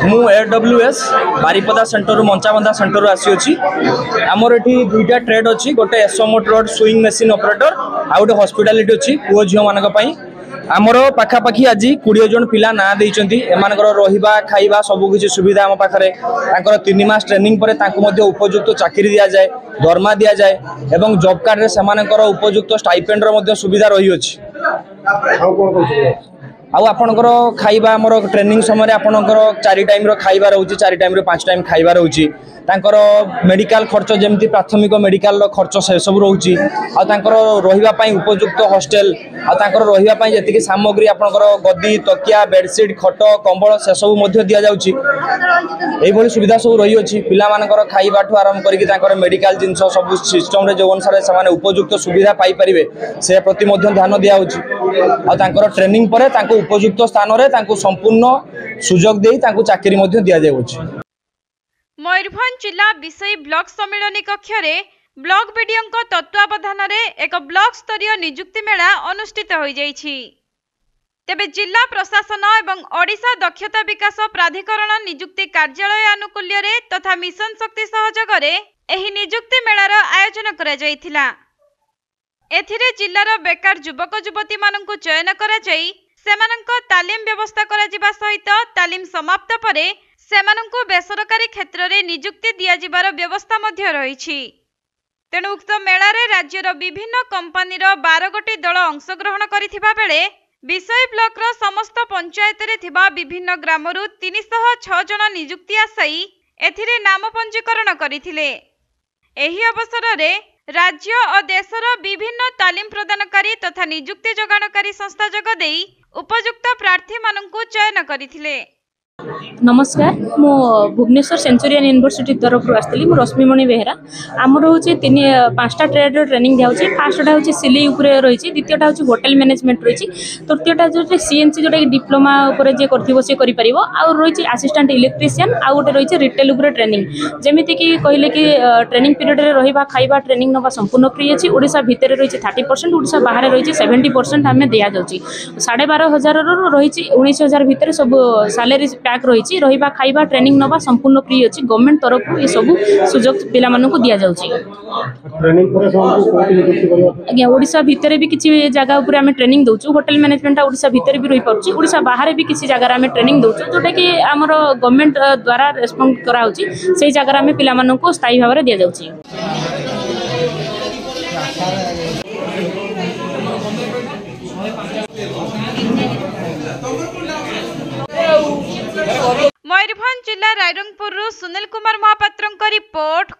मु AWS Baripada centre मंचाबंधा centre आसी आमर ये दुईटा ट्रेड अच्छी गोटे एसोमोट रोड सुइंग मशीन ऑपरेटर आ गोटे हॉस्पिटैलिटी अच्छी पुओ झील मान आमर पाखापाखि आज 20 जन पिला ना देइचंती एमानकर रहिबा खाइबा सब किछि सुविधा हम पाखरे तांकर 3 मास ट्रेनिंग परे तांको मध्ये उपयुक्त चाकरी दिया जाए दरमा दिया जाए एवं जॉब कार्ड रे समानकर उपयुक्त स्टाइपेंड रो मध्ये सुविधा रही अछि आउ आपणकर खाइबा आमर ट्रेनिंग समय आपणकर 4 टाइम रो खाइबा रहउची 4 टाइम रो 5 टाइम खाइबा रहउची तांकर मेडिकल खर्च जमती प्राथमिक मेडिकल खर्च से सब रोची आ तांकर रहिबा पई उपयुक्त हॉस्टल आ तांकर रहिबा पई जतिके सामग्री आपणकर गद्दी तकिया बेडशीट खट कंबल से सब मध्ये दिया जाउची एई भली सुविधा सब रही अछि पिला मानकर खाइबा ठु आरंभ करिकि तांकर मेडिकल जिंस सब सिस्टम रे जो अनुसार से माने उपयुक्त सुविधा पाई परिबे से प्रति मध्ये ध्यान दिया होची आ तांकर ट्रेनिंग परे तांको उपयुक्त स्थान रे तांको संपूर्ण सुजोग देई तांको चाकरी मध्ये दिया जाउची। मयूरभंज जिला विषय ब्लॉक सम्मेलनी कक्ष ब्लॉक बीडीओ तत्वावधान एक ब्लॉक स्तरीय नियुक्ति मेला अनुष्ठित हो जाइछि। तेबे जिला प्रशासन एवं ओडिशा दक्षता विकास प्राधिकरण नियुक्ति कार्यालय आनुकूल्य तथा मिशन शक्ति सहयोग एही नियुक्ति मेलार आयोजन करा जाइथिला। एथिरे जिलार बेकार युवक युवती माननकु चयन करा जाई सेमानंक तालीम व्यवस्था करा जिबा सहित तालीम समाप्त परे सेमानंकु बेसरकारी क्षेत्र में नियुक्ति दिया जिबार व्यवस्था मध्य रही। तेणु उक्त मेला रे राज्यर विभिन्न कंपानीर 12 गोटी दल अंशग्रहण करिथिबा बेले विषय ब्लॉक रो समस्त पंचायत रे थिबा विभिन्न ग्रामरु 306 जन नियुक्ति आसाई एथिरे नाम पंजीकरण करिथिले। एही अवसर रे राज्य और देशर विभिन्न तालीम प्रदानकारी तथा नियुक्ति जोगाणकारी संस्था जोग देई उपयुक्त प्रार्थी माननकु चयन करिथिले। नमस्कार मो भुवनेश्वर सेंचुरियन यूनिवर्सिटी तरफ आसती मु रश्मिमणि बेहेरा आमर हूँ 5टा ट्रेड ट्रेनिंग दिखाई फार्स्टा हूँ सिलाई रही द्वितीयटा हूँ होटेल मैनेजमेंट रही तृतीयटा जो सीएनसी जोटा डिप्लोमा जे कर रही असिस्टेंट इलेक्ट्रीशियन आउ गोटे रही रिटेल ट्रेनिंग जमीती कि कहले कि ट्रेनिंग पीरियड में रहा खाइबा ट्रेनिंग नवा संपूर्ण फ्री अच्छी ओडिशा भितर रही 30% ओडिशा बाहर रही 70% आम दि जाऊँगी 12,500 रही 19,000 भितर सब सालेरी पैक रही रहिबा खाइबा ट्रेनिंग नवा संपूर्ण फ्री अच्छी गवर्नमेंट तरफ ये सब सुजोग पिला मानकु दिया जाउची। आज्ञा ओडिशा भितर भी किसी जगह उपर आम ट्रेनिंग दउचु होटेल मैनेजमेंट ओडिशा भितर भी रही पाउची ओडिशा बाहर भी किसी जगह आम ट्रेनिंग दउचु जोटा कि आमर गवर्नमेंट द्वारा रेस्पोंड करा होची सेही जगह आम पिला मानकु स्थायी भाव में दिया जाउची। मयूरभंज जिला रायरंगपुर सुनील कुमार महापात्र रिपोर्ट।